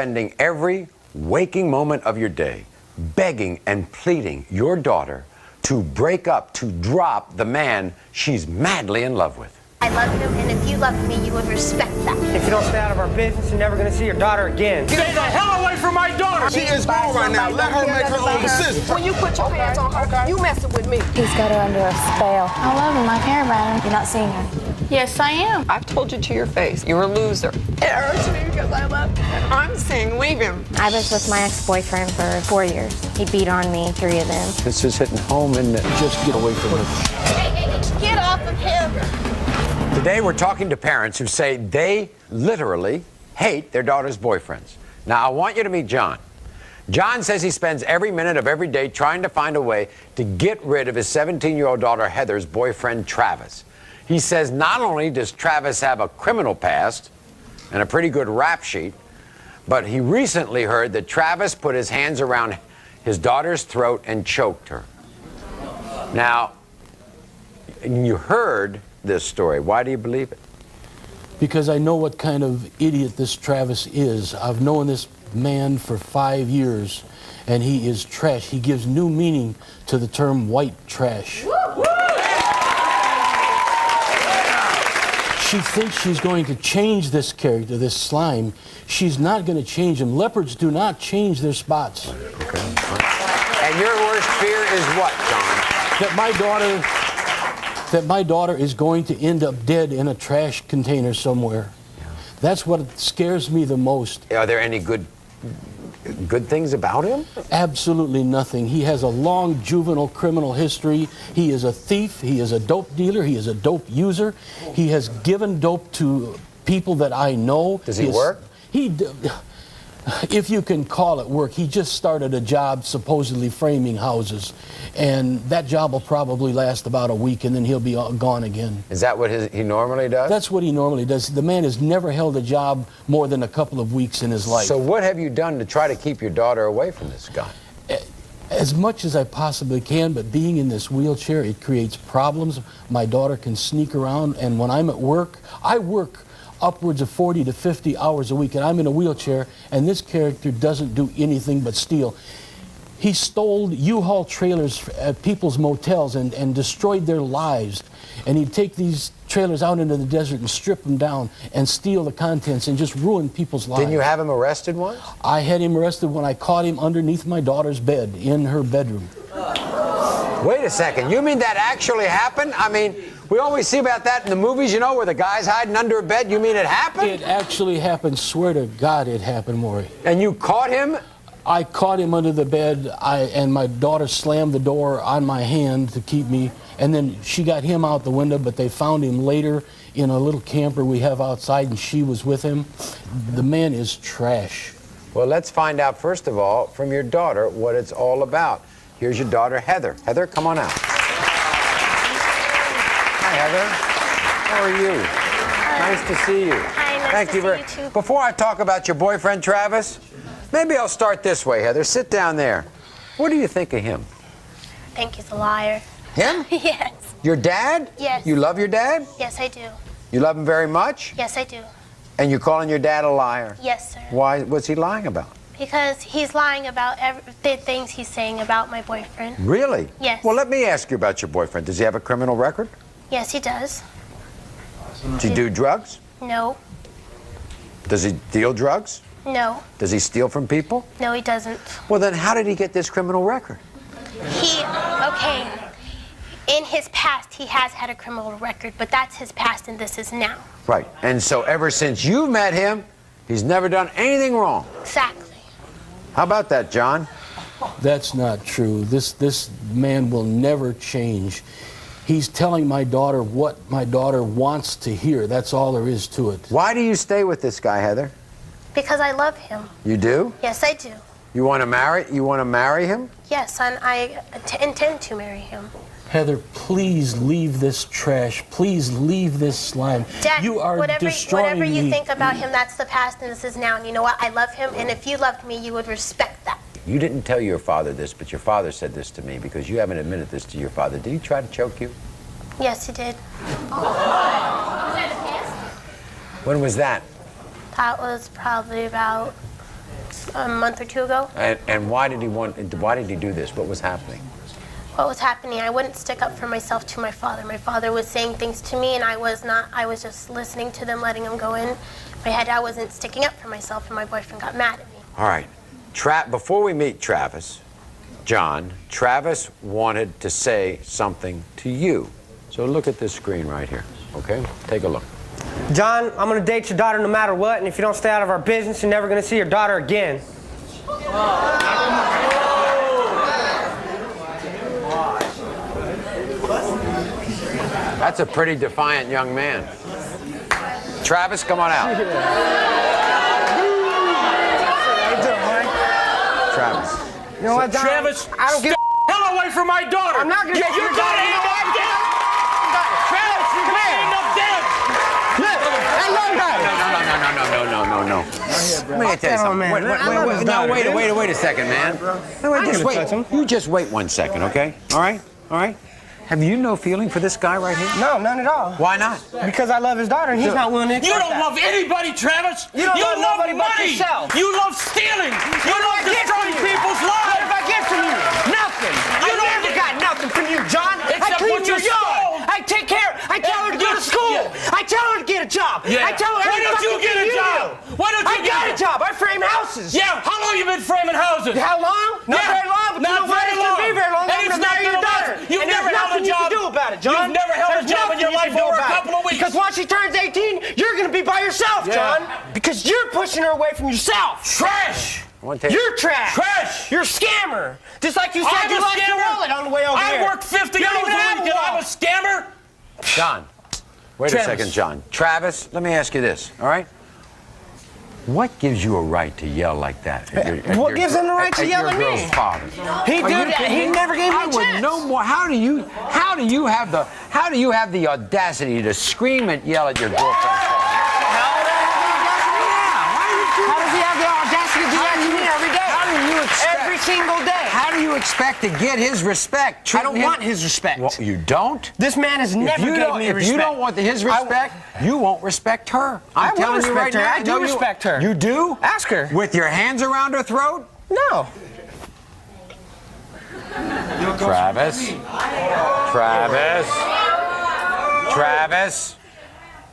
Spending every waking moment of your day begging and pleading your daughter to break up, to drop the man she's madly in love with. I love him, and if you loved me, you would respect that. If you don't stay out of our business, you're never gonna see your daughter again. Stay the hell away from my daughter! She is grown right now. Let her make her own decisions. When you put your hands on her, you messing with me. He's got her under a spell. I love him. I care about him. You're not seeing her. Yes, I am. I've told you to your face, you're a loser. It hurts me because I love him. And I'm saying leave him. I was with my ex-boyfriend for 4 years. He beat on me, 3 of them. This is hitting home, and just get away from her. Hey, get off of him. Today we're talking to parents who say they literally hate their daughter's boyfriends. Now I want you to meet John. John says he spends every minute of every day trying to find a way to get rid of his 17-year-old daughter Heather's boyfriend Travis. He says not only does Travis have a criminal past and a pretty good rap sheet, but he recently heard that Travis put his hands around his daughter's throat and choked her. Now, you heard this story. Why do you believe it? Because I know what kind of idiot this Travis is. I've known this man for 5 years, and he is trash. He gives new meaning to the term white trash. She thinks she's going to change this character, this slime. She's not going to change him. Leopards do not change their spots. Okay. And your worst fear is what, John? That my daughter is going to end up dead in a trash container somewhere. That's what scares me the most. Are there any good things about him? Absolutely nothing. He has a long juvenile criminal history. He is a thief. He is a dope dealer. He is a dope user. He has given dope to people that I know. Does he work? If you can call it work, he just started a job supposedly framing houses, and that job will probably last about a week, and then he'll be gone again. Is that what he normally does? That's what he normally does. The man has never held a job more than a couple of weeks in his life. So what have you done to try to keep your daughter away from this guy? As much as I possibly can, but being in this wheelchair, it creates problems. My daughter can sneak around, and when I'm at work, I work upwards of 40 to 50 hours a week, and I'm in a wheelchair, and this character doesn't do anything but steal. He stole U-Haul trailers at people's motels and destroyed their lives. And he'd take these trailers out into the desert and strip them down and steal the contents and just ruin people's lives. Didn't you have him arrested once? I had him arrested when I caught him underneath my daughter's bed in her bedroom. Wait a second, you mean that actually happened? I mean, we always see about that in the movies, you know, where the guy's hiding under a bed. You mean it happened? It actually happened. Swear to God it happened, Maury. And you caught him? I caught him under the bed, and my daughter slammed the door on my hand to keep me, and then she got him out the window, but they found him later in a little camper we have outside, and she was with him. The man is trash. Well, let's find out, first of all, from your daughter, what it's all about. Here's your daughter, Heather. Heather, come on out. Hi, Heather. How are you? Nice to see you. Hi, nice Thank to you see very you too. Before I talk about your boyfriend, Travis, maybe I'll start this way, Heather. Sit down there. What do you think of him? I think he's a liar. Him? Yes. Your dad? Yes. You love your dad? Yes, I do. You love him very much? Yes, I do. And you're calling your dad a liar? Yes, sir. Why? What's he lying about? Because he's lying about the things he's saying about my boyfriend. Really? Yes. Well, let me ask you about your boyfriend. Does he have a criminal record? Yes, he does. Does he do drugs? No. Does he deal drugs? No. Does he steal from people? No, he doesn't. Well, then how did he get this criminal record? Okay. In his past, he has had a criminal record, but that's his past and this is now. Right. And so ever since you've met him, he's never done anything wrong. Exactly. How about that, John? That's not true. This man will never change. He's telling my daughter what my daughter wants to hear. That's all there is to it. Why do you stay with this guy, Heather? Because I love him. You do? Yes, I do. You want to marry him? Yes, and I intend to marry him. Heather, please leave this trash. Please leave this slime. Dad, you are destroying whatever you me. think about him, that's the past and this is now. And you know what? I love him, and if you loved me, you would respect that. You didn't tell your father this, but your father said this to me because you haven't admitted this to your father. Did he try to choke you? Yes, he did. When was that? That was probably about a month or two ago. And why did he do this? What was happening? What was happening? I wouldn't stick up for myself to my father. My father was saying things to me, and I was not. I was just listening to them, letting them go in my head. I wasn't sticking up for myself, and my boyfriend got mad at me. All right. Before we meet Travis, John, Travis wanted to say something to you. So look at this screen right here, okay? Take a look. John, I'm gonna date your daughter no matter what, and if you don't stay out of our business, you're never gonna see your daughter again. That's a pretty defiant young man. Travis, come on out. Travis. You know what, John? Travis, I don't give the hell away from my daughter. I'm not gonna You date your daughter. gotta end up dead. Travis, you gotta end up dead. No. Let me tell you something. Wait a second, man. You just wait 1 second, okay? All right? Have you no feeling for this guy right here? No, none at all. Why not? Because I love his daughter, and he's not willing to accept You don't that. love anybody, Travis. You don't love nobody but money. yourself. You love stealing. You love destroying people's What lives. if I get from you? Nothing. You don't never got nothing from you, John. I Except clean what you your yard. stole. I take care. I tell her to go to school. I tell her to get a job. Yeah. I tell her Why don't you get a job? Why don't you I got a job. I frame houses. Yeah, how long you been framing houses? How long? Not Yeah. very long, but Not you know what? very It's gonna long. be very long. And I'm it's gonna not marry your gonna last. daughter. You've And never there's held a nothing you job. can do about it, John. You've never held a There's job in your nothing you life can do over a about couple it. of weeks. Because once she turns 18, you're gonna be by yourself, John. Because you're pushing her away from yourself. Trash. You're trash. Trash. You're a scammer. Just like you said I'm you a lost your scammer. wallet on the way over here. I work 50 You hours don't a even have week and I'm a wallet. scammer. John, wait Travis. a second, John. Travis, let me ask you this, all right? What gives you a right to yell like that? What gives him the right to yell at me? Your girl's father. He did. He never gave me I a would chance. no more. How do you have the audacity to scream and yell at your girlfriend's father? How does he have the audacity to do that to me every day? How do you expect? Every single day. How do you expect to get his respect? I don't want his respect. Well, you don't? This man has never gave me If respect. you don't want his respect, you won't respect her. I'm will telling you right respect her. now. I do respect her. You do? Ask her. With your hands around her throat? No. Travis.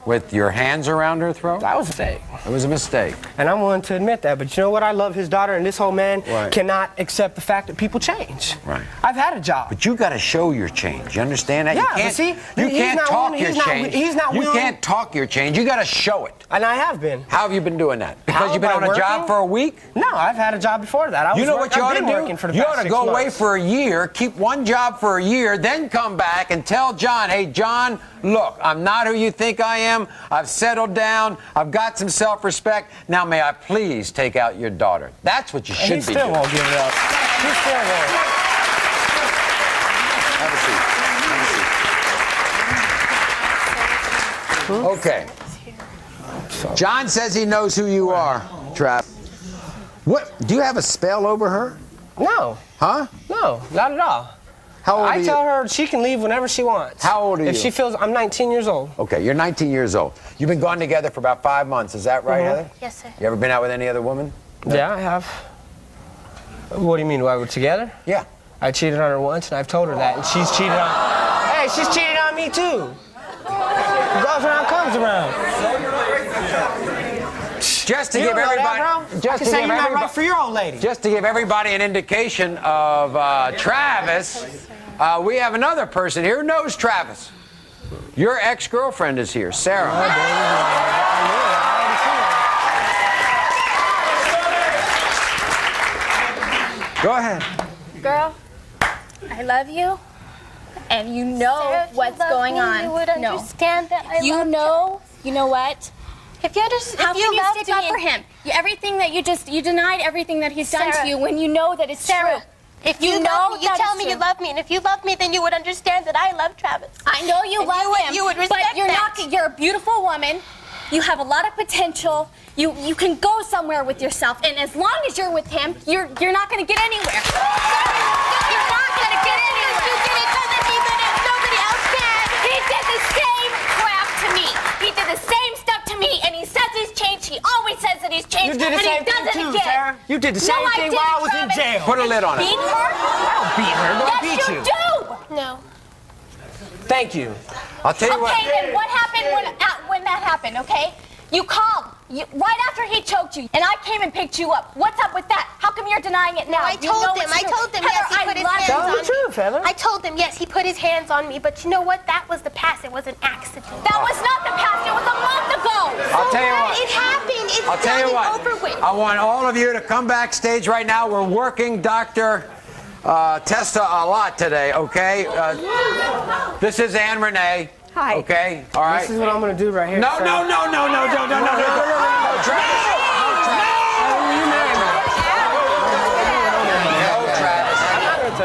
With your hands around her throat? That was a mistake. It was a mistake. And I'm willing to admit that. But you know what? I love his daughter, and this whole man Right. cannot accept the fact that people change. Right. I've had a job. But you got to show your change. You understand that? Yeah, you but can't, see, you he's can't not talk willing- your he's not- change. he's not You willing- can't talk your change. You got to show it. And I have been. How have you been doing that? Because How, you've been by on a job working? for a week? No, I've had a job before that. You know what you ought to I've been working do? for the You past ought to 6 go away months. for a year, keep one job for a year, then come back and tell John, hey, John, look, I'm not who you think I am. I've settled down. I've got some self-respect. Now, may I please take out your daughter? That's what you And should he be still doing. won't give it up. He still won't. Have a seat. Okay. John says he knows who you are, Trav. What? Do you have a spell over her? No. Huh? No, not at all. How old are I you? tell her she can leave whenever she wants. How old are you? If she feels, I'm 19 years old. Okay, you're 19 years old. You've been gone together for about 5 months. Is that right, Mhm. Heather? Yes, sir. You ever been out with any other woman? Yeah, I have. What do you mean? Why we're together? Yeah. I cheated on her once, and I've told her that, and she's cheated on. Hey, she's cheated on me too. What goes around comes around. Just to You give don't know everybody, that, bro. I just can to say give you're not everybody, right for your old lady. just to give everybody an indication of Travis, we have another person here who knows Travis. Your ex-girlfriend is here, Sarah. Go ahead. Girl, I love you, and you know Sarah, if you what's loved going me, on. You would understand that I You loved know, you know what? If you understand, How if can you loved stick up me- for him? Everything that you denied everything that he's done Sarah. to you when you know that it's Sarah, true. if You you know love me, you that tell it's me you true. love me, and if you love me, then you would understand that I love Travis. I know you And love you would- him, you would respect but you're that. not. You're a beautiful woman. You have a lot of potential. You can go somewhere with yourself, and as long as you're with him, you're not going to get anywhere. You're not going to get anywhere. You did it doesn't mean that if nobody else can. He did the same crap to me. He did the same stuff to me, and he says he's changed. changed. He always says that he's changed, You did the and same he does thing it too, again. Sarah. You did the same No, I thing didn't, while I was in Travis. jail. Put a lid on it. Beat her? I don't beat her. No, I Yes, beat you you. do. No. Thank you. I'll tell you what. Okay, then what happened when that happened, okay? You called right after he choked you, and I came and picked you up. What's up with that? How come you're denying it now? I You know told him. it's I true. told him. Heather, Yes, he I put his love hands you. Tell on the truth, Heather. I told him. Yes, he put his hands on me. But you know what? That was the past. It was an accident. That was not the past. It was a month ago. I'll tell you what. It happened. It's I'll tell you done and what. over with. I want all of you to come backstage right now. We're working Dr. Testa a lot today, okay? This is Anne Renee. Hi. Okay, all right. This is what I'm going to do right here. No, no, no, no, no, no, no, no, no,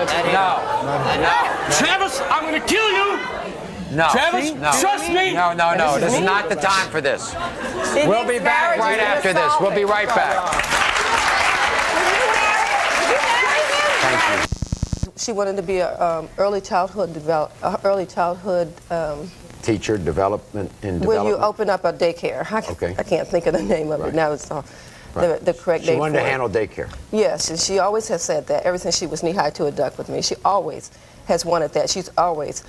Travis. Travis, I'm going to kill you. No. Travis, no. trust me. No, no, no. This is not the time for this. We'll be back right after this. We'll be right back. Thank you. She wanted to be a early childhood Teacher development in Will you development. open up a daycare? Okay. I can't think of the name of it now. It's the correct She name wanted for to it. handle daycare. Yes, and she always has said that ever since she was knee-high to a duck with me. She always has wanted that. She's always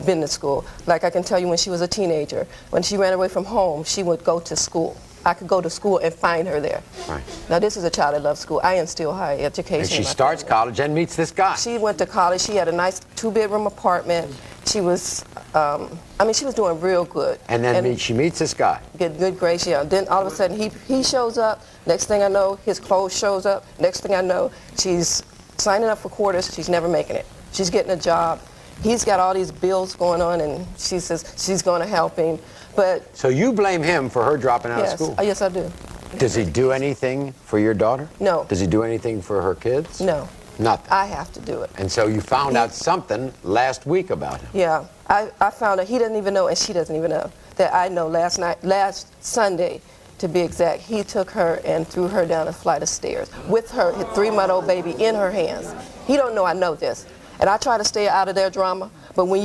been to school. Like I can tell you when she was a teenager, when she ran away from home, she would go to school. I could go to school and find her there. Right. Now this is a child that loves school. I instill high education. And she in my starts family. college and meets this guy. She went to college. She had a nice 2-bedroom apartment. She was, she was doing real good. And then she meets this guy. Get good grades, yeah. Then all of a sudden he shows up. Next thing I know, his clothes shows up. Next thing I know, she's signing up for quarters. She's never making it. She's getting a job. He's got all these bills going on, and she says she's going to help him. But So you blame him for her dropping out yes, of school? yes, I do. Does he do anything for your daughter? No. Does he do anything for her kids? No, Nothing. I have to do it. And so you found out something last week about him. Yeah, I found out he doesn't even know, and she doesn't even know, that I know last Sunday, to be exact, he took her and threw her down a flight of stairs with her 3-month-old baby in her hands. He don't know I know this. And I try to stay out of their drama, but when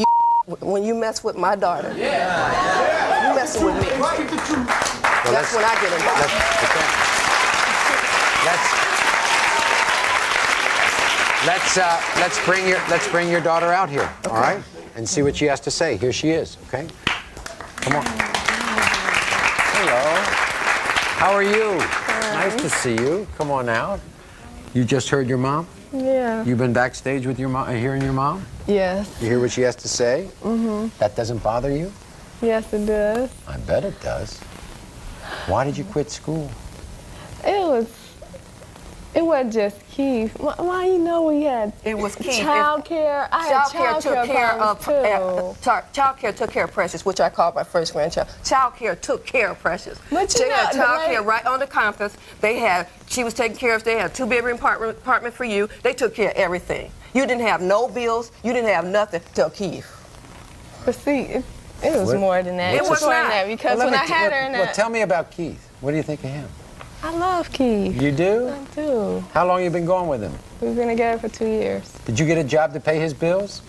you mess with my daughter, you messing with me. That's when I get involved. Let's bring your daughter out here, all right? And see what she has to say. Here she is, okay? Come on. Hello. How are you? Nice to see you. Come on out. You just heard your mom? Yeah. You've been backstage with your mom, hearing your mom? Yes. You hear what she has to say? Mm-hmm. That doesn't bother you? Yes, it does. I bet it does. Why did you quit school? It wasn't just Keith. Why you know we had It was Keith. child care. I had Child care took care of too. Child care took care of Precious, which I called my first grandchild. Child care took care of Precious. But you They had know, child care right on the campus. She was taking care of. They had a 2-bedroom apartment for you. They took care of everything. You didn't have no bills. You didn't have nothing till Keith. But see, it was What? more than that. It was more than not. that because Well, when let I me had her in well, that, tell me about Keith. What do you think of him? I love Keith. You do? I do. How long you been going with him? We've been together for 2 years. Did you get a job to pay his bills?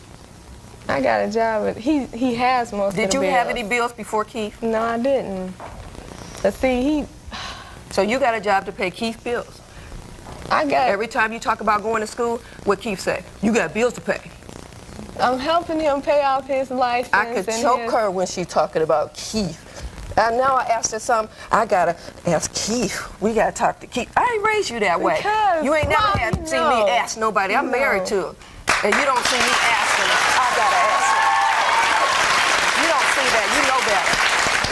I got a job, but he has most of the Did you bills. have any bills before Keith? No, I didn't. But see, So you got a job to pay Keith's bills. I got. Every time you talk about going to school, what Keith say? You got bills to pay. I'm helping him pay off his license. I could and choke his- her when she talking about Keith. And now I asked her something. I gotta ask Keith. We gotta talk to Keith. I ain't raised you that way. Because, You ain't never Mom, had you seen know. me ask nobody. I'm No. married to her. And you don't see me asking her. I gotta ask her. You don't see that. You know better.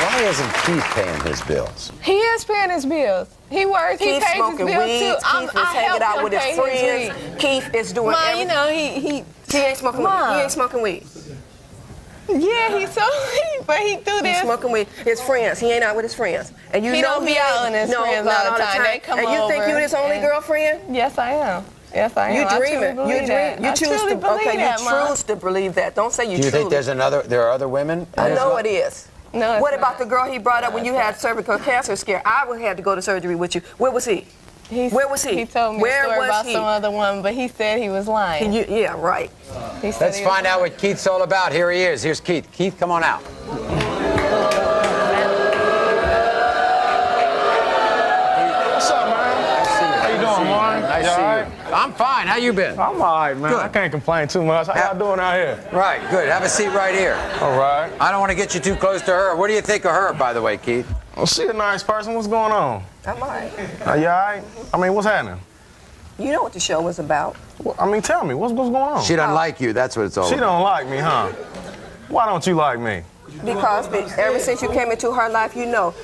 Why isn't Keith paying his bills? He is paying his bills. He works. He Keith pays his smoking bills weed. too. Keith is hanging out with his friends. Weed. Keith is doing Mom, everything. you know he ain't smoking weed. Mom. He ain't smoking weed. Yeah, he's so but he do He's this. smoking with his friends. He ain't out with his friends. And you He know don't be out ain't- with his no, friends not all the time. They come and you think over you his only and- girlfriend? Yes, I am. Yes, I am. You I truly dreaming. You believe that. dream. You I choose truly to. believe Okay, that, you Mom. choose to believe that. Don't say you. Do you think truly. there are other women? I know it is. No, it's What not. about the girl he brought up when you had cervical cancer scare? I would had to go to surgery with you. Where was he? Where was he? He told me Where a story was about he? some other one, but he said he was lying. Yeah, right. He said Let's he was find out lying. what Keith's all about. Here he is. Here's Keith. Keith, come on out. fine? Nice You to see all you. right? I'm fine. How you been? I'm all right, man. Good. I can't complain too much. How y'all doing out here? Right, good. Have a seat right here. All right. I don't want to get you too close to her. What do you think of her, by the way, Keith? Well, she a nice person. What's going on? I'm all right. Are you all right? I mean, what's happening? You know what the show was about. Well, I mean, tell me, what's going on? She doesn't like you. That's what it's all She about. don't like me, huh? Why don't you like me? Because ever since you came into her life, you know,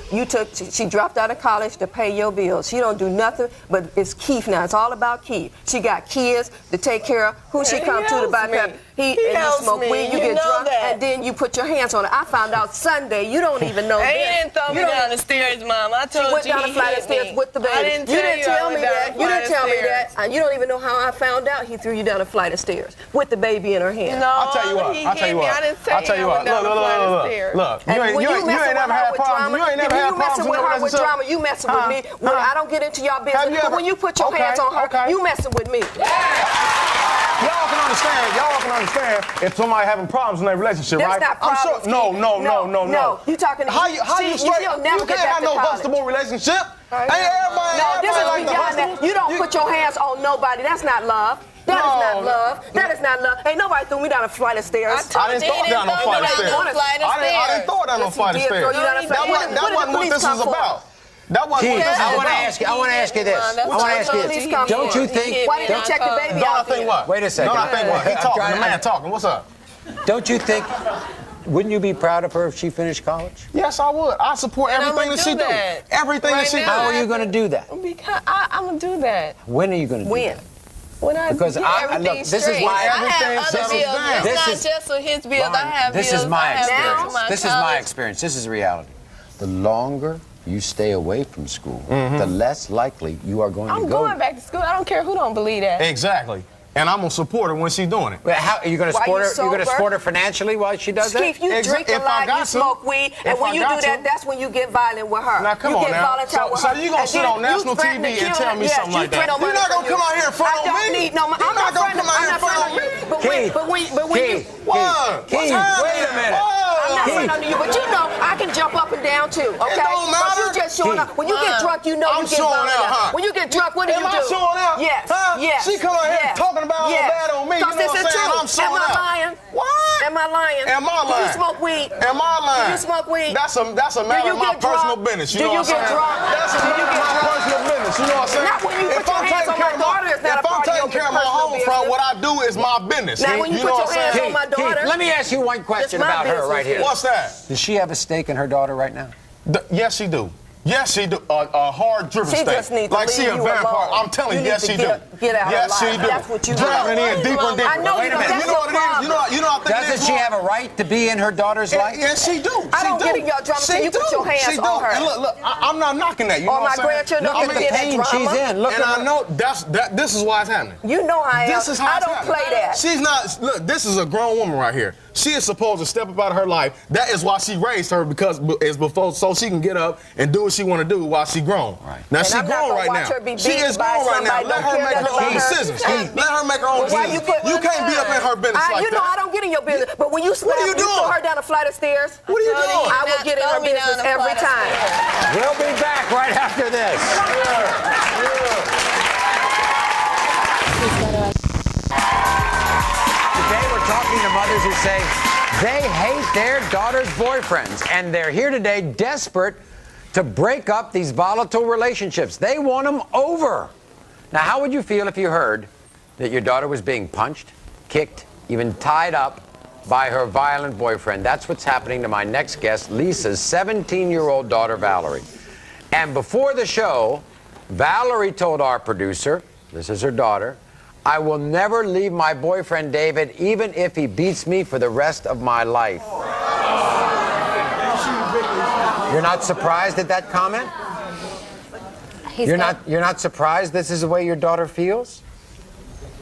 she dropped out of college to pay your bills. She don't do nothing, but it's Keith now. It's all about Keith. She got kids to take care of. Who she come to buy pep? He smoke weed, you get drunk, and then you put your hands on it. I found out Sunday. You don't even know He this. didn't throw me down the stairs, Mom. I told you. She went down the flight of stairs with the baby. I didn't You didn't tell me that. You didn't tell me that. that. And you don't even know how I found out he threw you down a flight of stairs with the baby in her hand. No, I'll tell you what. he I'll tell hit you me. what. I didn't say I'll tell you what. Look. And when You ain't never had problems. You ain't never had problems with her with drama. You messing with me. When I don't get into y'all business, but when you put your hands on her, you messing with me. Y'all can understand if somebody having problems in their relationship, That's right? not problems, I'm sure. No. You talking to How you still never you get can't back have to no college. hustable relationship. Ain't everybody No, this is like the beyond that. hustable? You don't put your hands on nobody. That's not love. That is not love. That is not love. Ain't nobody threw me down a flight of stairs. I didn't throw down no flight of stairs. I didn't throw down no flight of stairs. That wasn't what this is about. That wasn't what Keith, this is I want to about. ask you. I want to ask you this. I want to ask you this. Don't you think? Why didn't you check the baby out? Don't I think what? Wait a second. Don't I think what? He talking. The man talking. What's up? Don't you think? Wouldn't you be proud of her if she finished college? Yes, I would. I support everything that she do. Everything that she do. How are you going to do that? Because I'm going to do that. When are you going to do that? When I Because get I everything look, this is straight. why I have everything other settles bills. down. It's This not is- just for his bills. I have This bills. is my I have bills experience. for my This is my college. experience. This is reality. The longer you stay away from school, the less likely you are going to I'm go. going back to school. I don't care who don't believe that. Exactly. And I'm gonna support her when she's doing it. Well, how are you going to Why support you her? You're going to sober? support her financially while she does that? Keith, you drink a If I lot, got you to. smoke weed, and If when I you do got that, to. that's when you get violent with her. Now, come you on get now. volatile with So her. you gonna And sit then on national you threaten TV to and kill tell her. me Yes, something you like that? threaten no You're money not gonna from come you. out here in front I of don't me. need no money. You're not gonna come out here in front of me. But when you, Keith, What? Keith, wait a minute. I'm not Keith. saying under you, but you know I can jump up and down too. Okay? don't But matter. you just showing up. When you get drunk, you know I'm you get showing violent. out, huh? When you get drunk, what do Am you do? I showing out? Yes. Huh? Yes. She come out here yes. talking about all yes. bad on me. You know Because this what I'm is saying? true. I'm showing Am I out. lying? What? Am I lying? Am I Do you lying? smoke weed? Am I lying? Do you smoke weed? That's a matter of my personal business. You Do know you what I'm get saying? drunk? That's a Do you matter of get my drunk? personal business. You know what I'm saying? Not when you put your hands on my daughter, it's not a If I'm part of your taking care of my personal home front, business. what I do is my business. Now, when you put know your what I'm hands saying? on my daughter, Keith, let me ask you one question my about her business. right here. What's that? Does she have a stake in her daughter right now? Yes, she do. Yes, she do. A hard-driven She state. just needs to Like she leave a you vampire. alone. I'm telling you, You yes, need she to do. get out of Yes, life. she do. That's what you Driving do. in deeper and deeper. I know Wait a minute. You know what it is? You know I think it is. Doesn't she have a right to be in her daughter's life? Yes, she do. I don't She get do. in your drama She till you put do. your hands She do. on her. And look, I'm not knocking that. You Or know my what I'm saying? grandchildren Look don't at the get in pain that she's drama. in. Look And at I know this is why it's happening. You know how I am. This is how I it's don't happening. play that. She's not. Look, this is a grown woman right here. She is supposed to step up out of her life. That is why she raised her so she can get up and do what she want to do while she grown. Right. Now And she I'm not grown gonna right watch now. her be She beaten is by grown right now. somebody Let don't her care make her nothing own about her. decisions. Let her make her own Why you decisions. put- You can't be up in her business like you know I that. don't get in your business, but when you What are you throw doing? her down a flight of stairs, What are you doing? I will get in her business every time. We'll be back right after this. Today we're talking to mothers who say they hate their daughter's boyfriends, and they're here today desperate to break up these volatile relationships. They want them over. Now, how would you feel if you heard that your daughter was being punched, kicked, even tied up by her violent boyfriend? That's what's happening to my next guest, Lisa's 17-year-old daughter, Valerie. And before the show, Valerie told our producer, this is her daughter, I will never leave my boyfriend, David, even if he beats me for the rest of my life. You're not surprised at that comment? You're not surprised this is the way your daughter feels?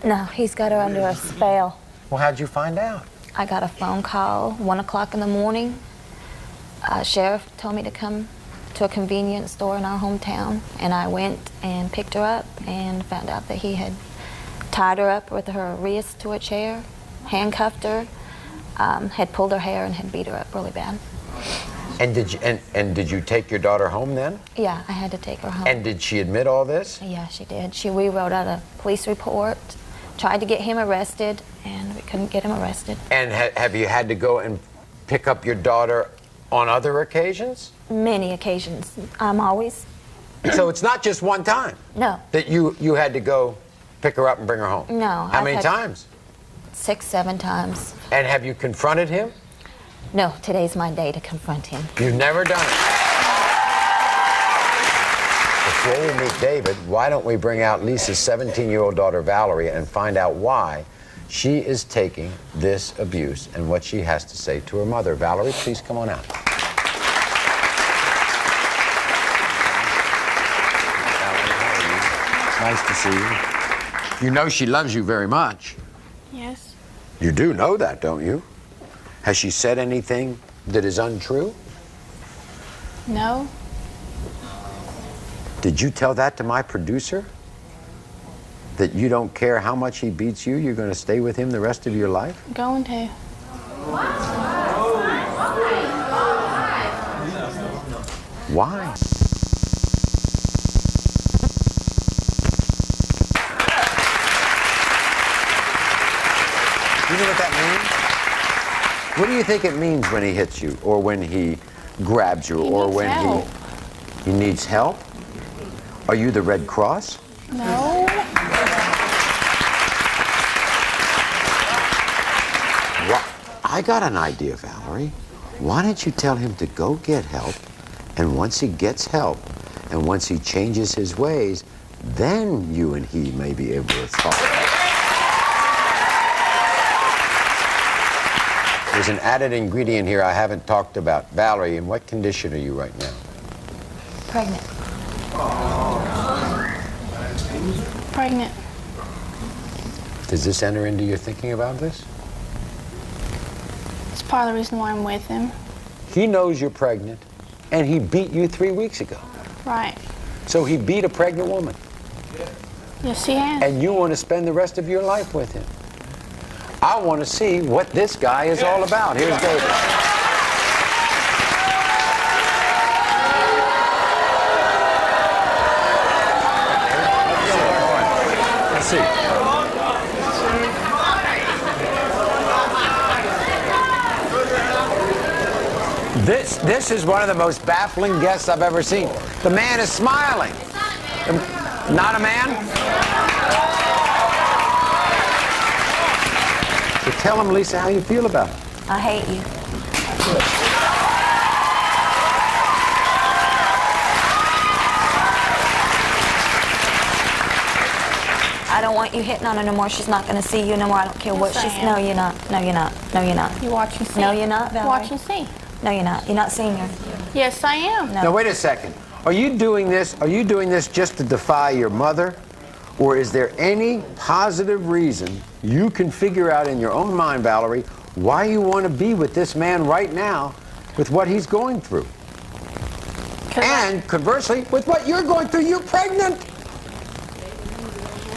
No, he's got her under a spell. Well, how'd you find out? I got a phone call, 1 o'clock in the morning. Sheriff told me to come to a convenience store in our hometown, and I went and picked her up and found out that he had tied her up with her wrist to a chair, handcuffed her, had pulled her hair and had beat her up really bad. And did you take your daughter home then? Yeah, I had to take her home. And did she admit all this? Yeah, she did. We wrote out a police report, tried to get him arrested, and we couldn't get him arrested. And have you had to go and pick up your daughter on other occasions? Many occasions. I'm always... So it's not just one time? No. That you had to go pick her up and bring her home? No. How many times? 6, 7 times. And have you confronted him? No, today's my day to confront him. You've never done it? Before we meet David, why don't we bring out Lisa's 17-year-old daughter, Valerie, and find out why she is taking this abuse and what she has to say to her mother. Valerie, please come on out. It's nice to see you. You know she loves you very much. Yes. You do know that, don't you? Has she said anything that is untrue? No. Did you tell that to my producer? That you don't care how much he beats you, you're going to stay with him the rest of your life? I'm going to. Why? You know what that means? What do you think it means when he hits you, or when he grabs you, or when he needs help? Are you the Red Cross? No. Well, I got an idea, Valerie. Why don't you tell him to go get help, and once he gets help, and once he changes his ways, then you and he may be able to talk. There's an added ingredient here I haven't talked about. Valerie, in what condition are you right now? Pregnant. Pregnant. Does this enter into your thinking about this? It's part of the reason why I'm with him. He knows you're pregnant, and he beat you 3 weeks ago. Right. So he beat a pregnant woman. Yes, he has. And you want to spend the rest of your life with him. I want to see what this guy is all about. Here's David. Let's see. This is one of the most baffling guests I've ever seen. The man is smiling. Not a man? So tell him, Lisa, how you feel about it. I hate you. I don't want you hitting on her no more. She's not going to see you no more. I don't care what she's... No, you're not. No, you're not. No, you're not. You watch and see. No, you're not, Valerie. Watch and see. No, you're not. You're not seeing her. Yes, I am. No. Now, wait a second. Are you doing this just to defy your mother? Or is there any positive reason you can figure out in your own mind, Valerie, why you want to be with this man right now with what he's going through? And conversely, with what you're going through, you're pregnant.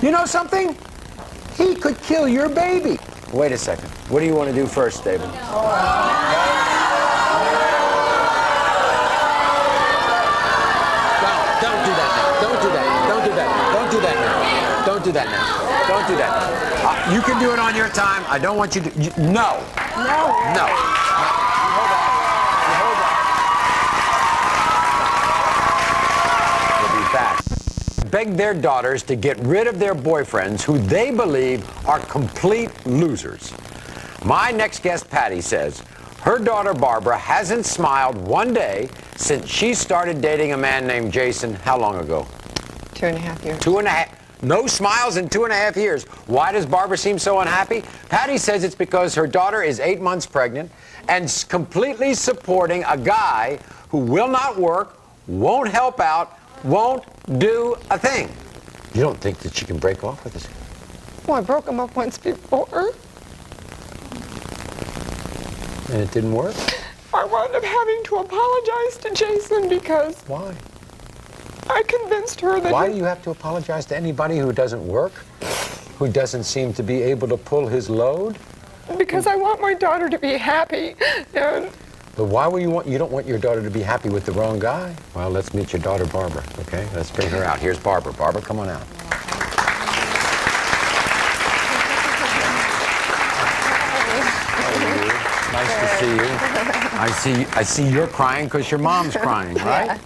You know something? He could kill your baby. Wait a second. What do you want to do first, David? Don't do that now. Don't do that. Don't do that. Don't do that now. Don't do that now. Don't do that. You can do it on your time. I don't want you to. No. No. No. Hold on. We'll be back. Beg their daughters to get rid of their boyfriends who they believe are complete losers. My next guest, Patty, says her daughter Barbara hasn't smiled one day since she started dating a man named Jason. How long ago? 2.5 years. 2.5. No smiles in 2.5 years. Why does Barbara seem so unhappy? Patty says it's because her daughter is 8 months pregnant and completely supporting a guy who will not work, won't help out, won't do a thing. You don't think that she can break off with this? Well, I broke him up once before. And it didn't work? I wound up having to apologize to Jason because... Why? I convinced her that... Why do you have to apologize to anybody who doesn't work? Who doesn't seem to be able to pull his load? Because I want my daughter to be happy, and But why would you don't want your daughter to be happy with the wrong guy? Well, let's meet your daughter, Barbara, okay? Let's bring her out. Here's Barbara. Barbara, come on out. Nice to see you. I see you're crying because your mom's crying, right? Yeah.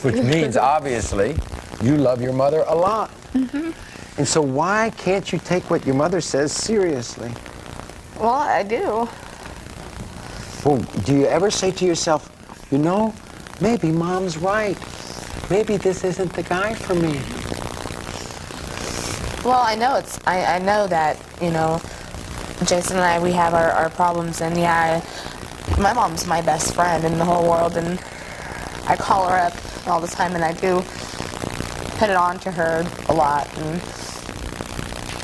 Which means, obviously, you love your mother a lot. And so why can't you take what your mother says seriously? Well, I do. Well, do you ever say to yourself, you know, maybe mom's right. Maybe this isn't the guy for me. Well, I know I know that, you know, Jason and I, we have our problems, and yeah, my mom's my best friend in the whole world, and I call her up all the time, and I do put it on to her a lot.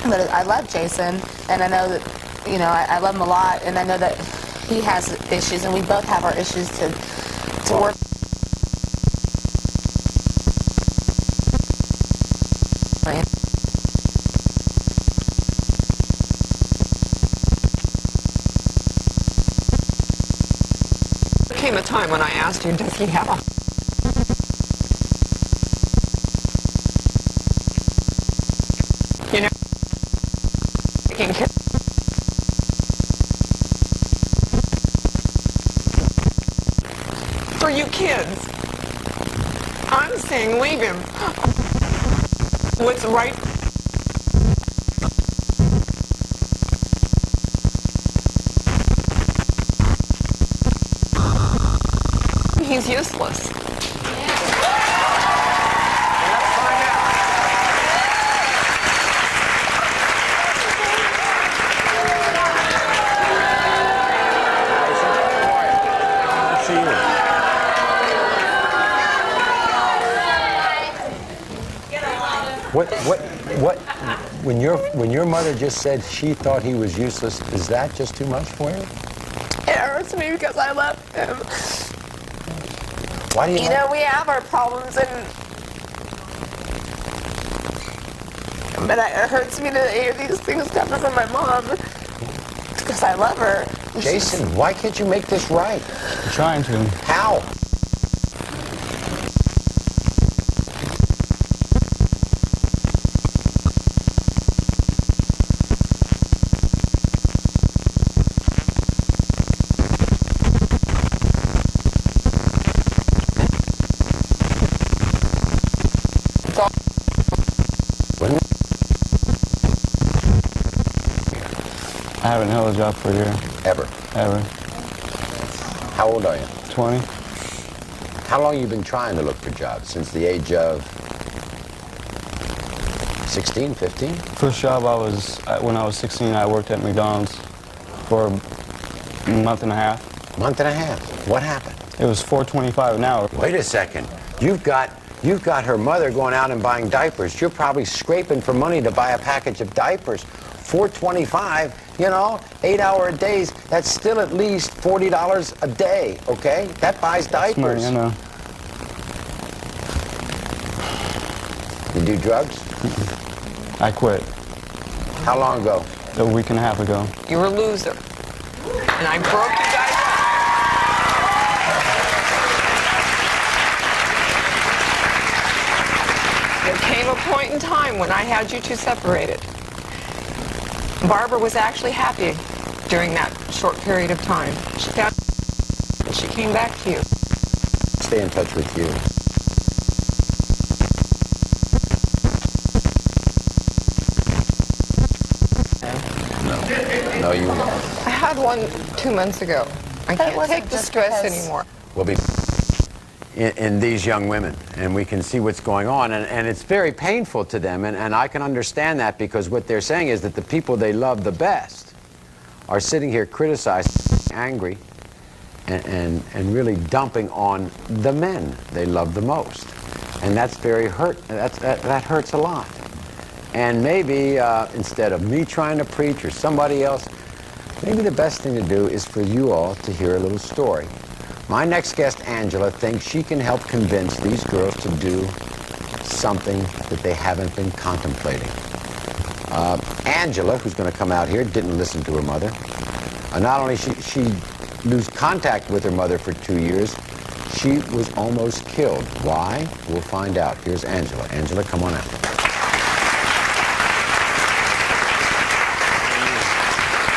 But I love Jason, and I know that, you know, I love him a lot, and I know that he has issues, and we both have our issues to work. There came a time when I asked you, does he have a... You know, taking care... For you kids, I'm saying leave him. What's right? He's useless. What, when your mother just said she thought he was useless, is that just too much for you? It hurts me because I love him. Why do you You know, we have our problems, but it hurts me to hear these things coming from my mom because I love her. Jason, why can't you make this right? I'm trying to. How? I haven't held a job for a year. Ever? Ever. How old are you? 20. How long have you been trying to look for jobs? Since the age of 16, 15? First job when I was 16, I worked at McDonald's for a month and a half. Month and a half? What happened? It was $4.25 an hour. Wait a second. You've got her mother going out and buying diapers. You're probably scraping for money to buy a package of diapers. $4.25, you know, 8-hour days, that's still at least $40 a day, okay? That buys diapers. Money, I know. You do drugs? I quit. How long ago? A week and a half ago. You're a loser. And I broke you guys. There came a point in time when I had you two separated. Barbara was actually happy during that short period of time. She came back to you. Stay in touch with you. No, you won't. I had one 2 months ago. I can't take the stress anymore. We'll be in these young women, and we can see what's going on, and it's very painful to them, and I can understand that, because what they're saying is that the people they love the best are sitting here criticizing, angry, and really dumping on the men they love the most. And that's very that hurts a lot. And maybe instead of me trying to preach or somebody else, maybe the best thing to do is for you all to hear a little story. My next guest, Angela, thinks she can help convince these girls to do something that they haven't been contemplating. Angela, who's going to come out here, didn't listen to her mother. Not only she lose contact with her mother for 2 years. She was almost killed. Why? We'll find out. Here's Angela. Angela, come on out.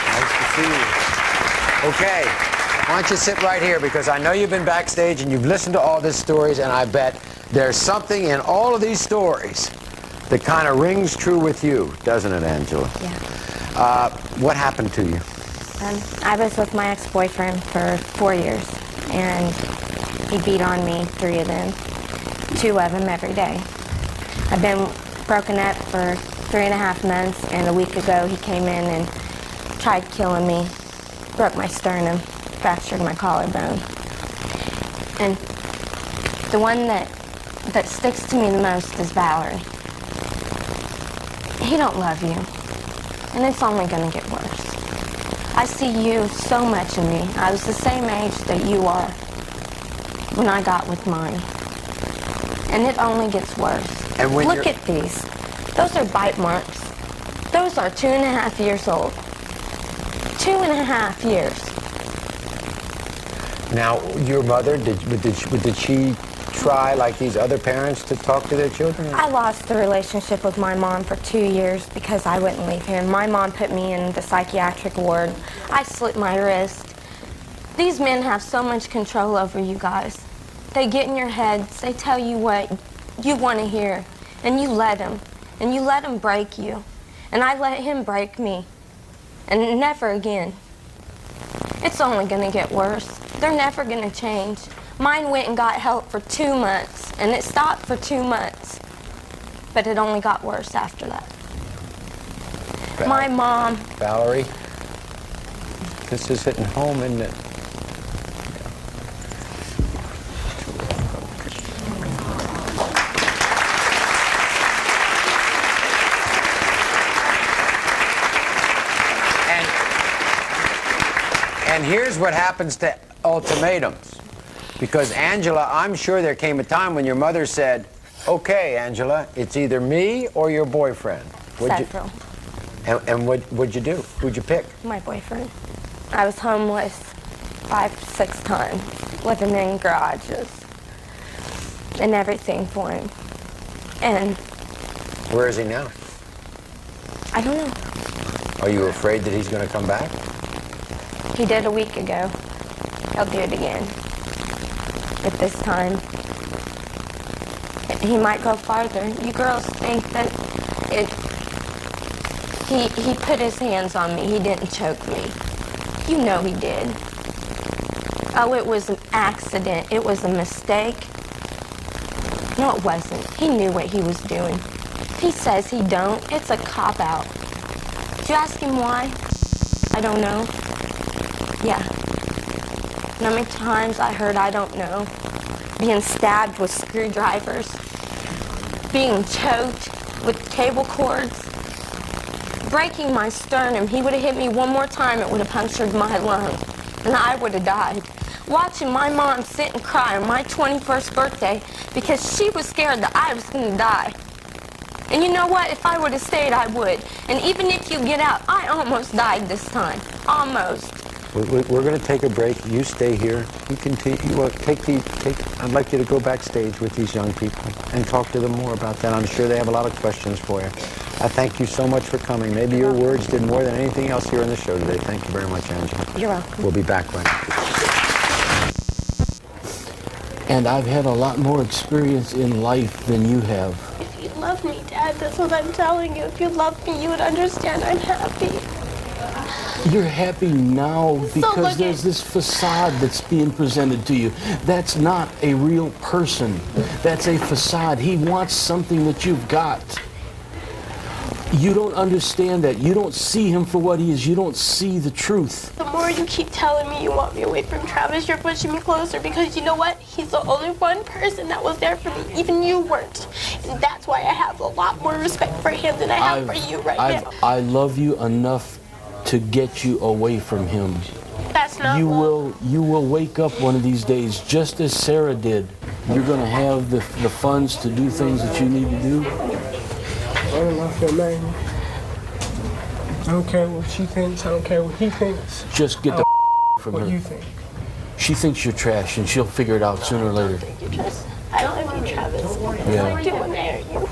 Nice to see you. Okay, why don't you sit right here, because I know you've been backstage and you've listened to all these stories, and I bet there's something in all of these stories that kind of rings true with you, doesn't it, Angela? Yeah. What happened to you? I was with my ex-boyfriend for 4 years, and he beat on me 3 of them, 2 of them every day. I've been broken up for 3.5 months, and a week ago he came in and tried killing me, broke my sternum, fractured my collarbone. And the one that sticks to me the most is Valerie. He don't love you, and it's only gonna get worse. I see you so much in me. I was the same age that you are when I got with mine. And it only gets worse. And when Look at these. Those are bite marks. Those are 2.5 years old. 2.5 years. Now, your mother, did she try, like these other parents, to talk to their children? I lost the relationship with my mom for 2 years because I wouldn't leave him. My mom put me in the psychiatric ward. I slit my wrist. These men have so much control over you guys. They get in your heads, they tell you what you want to hear, and you let them. And you let them break you. And I let him break me. And never again. It's only going to get worse. They're never going to change. Mine went and got help for 2 months, and it stopped for 2 months. But it only got worse after that. My mom... Valerie, this is hitting home, isn't it? And here's what happens to ultimatums. Because, Angela, I'm sure there came a time when your mother said, okay, Angela, it's either me or your boyfriend. Several. And what'd you do? Who'd you pick? My boyfriend. I was homeless 5, 6 times, living in garages, and everything for him. And... Where is he now? I don't know. Are you afraid that he's going to come back? He did a week ago. He'll do it again. But this time, he might go farther. You girls think that he put his hands on me. He didn't choke me. You know he did. Oh, it was an accident. It was a mistake. No, it wasn't. He knew what he was doing. He says he don't. It's a cop-out. Did you ask him why? I don't know. Yeah. How many times I heard I don't know. Being stabbed with screwdrivers. Being choked with cable cords. Breaking my sternum. He would have hit me one more time, it would have punctured my lung. And I would have died. Watching my mom sit and cry on my 21st birthday because she was scared that I was going to die. And you know what? If I would have stayed, I would. And even if you get out, I almost died this time. Almost. We're going to take a break. You stay here. You can I'd like you to go backstage with these young people and talk to them more about that. I'm sure they have a lot of questions for you. I thank you so much for coming. Maybe your words did more than anything else here on the show today. Thank you very much, Angela. You're welcome. We'll be back right after. And I've had a lot more experience in life than you have. If you love me, Dad, that's what I'm telling you. If you love me, you would understand I'm happy. You're happy now because there's this facade that's being presented to you. That's not a real person. That's a facade. He wants something that you've got. You don't understand that. You don't see him for what he is. You don't see the truth. The more you keep telling me you want me away from Travis, you're pushing me closer because you know what? He's the only one person that was there for me. Even you weren't. And that's why I have a lot more respect for him than I have for you right now. I love you enough to get you away from him. That's not you will wake up one of these days just as Sarah did. You're going to have the funds to do things that you need to do. I don't know if man. I don't care what she thinks. I don't care what he thinks. Just get the from What her. do you think? She thinks you're trash, and she'll figure it out sooner or later. I don't love you, Travis. Yeah. I do want to marry you.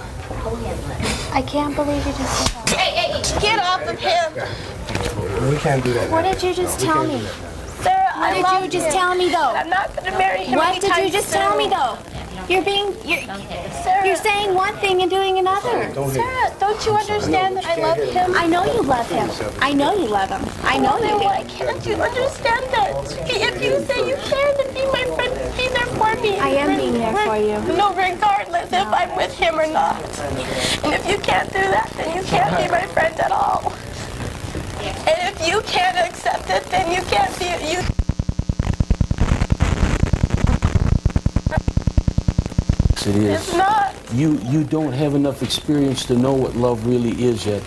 I can't believe you just said that. Hey, get off of him. We can't do that. What did you just tell me? Sarah, What did you just tell me, though? I'm not going to marry him. What did you just tell me, though? You're saying one thing and doing another. Sarah, don't you understand that I love him? I know you love him. I know you love him. I know you do. Why can't you understand that? If you say you care, then be my friend. Be there for me. I am being there for you. No, regardless if I'm with him or not. And if you can't do that, then you can't be my friend at all. And if you can't accept it, then you can't be you. It is. It's not. You don't have enough experience to know what love really is yet.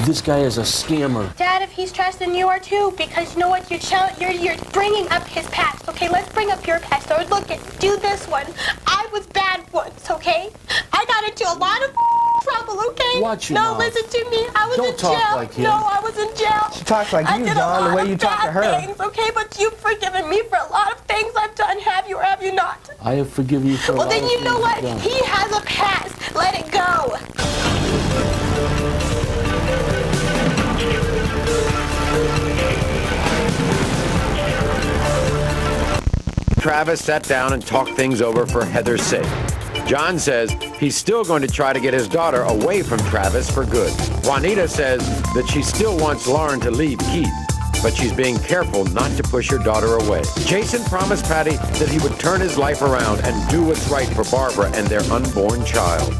This guy is a scammer. Dad, if he's trash, then you are too. Because you know what? You're bringing up his past. Okay, let's bring up your past. So look, do this one. I was bad once. Okay, I got into a lot of trouble. Okay. Watch your mouth. Listen to me. I was Don't in talk jail. like him. No, I was in jail. She talks like you, John, the way you talk to her. Things, okay, but you've forgiven me for a lot of things I've done. Have you or have you not? I have forgiven you for a lot Well, then of you know things what? you've done. He has a past. Let it go. Travis sat down and talked things over for Heather's sake. John says he's still going to try to get his daughter away from Travis for good. Juanita says that she still wants Lauren to leave Keith, but she's being careful not to push her daughter away. Jason promised Patty that he would turn his life around and do what's right for Barbara and their unborn child.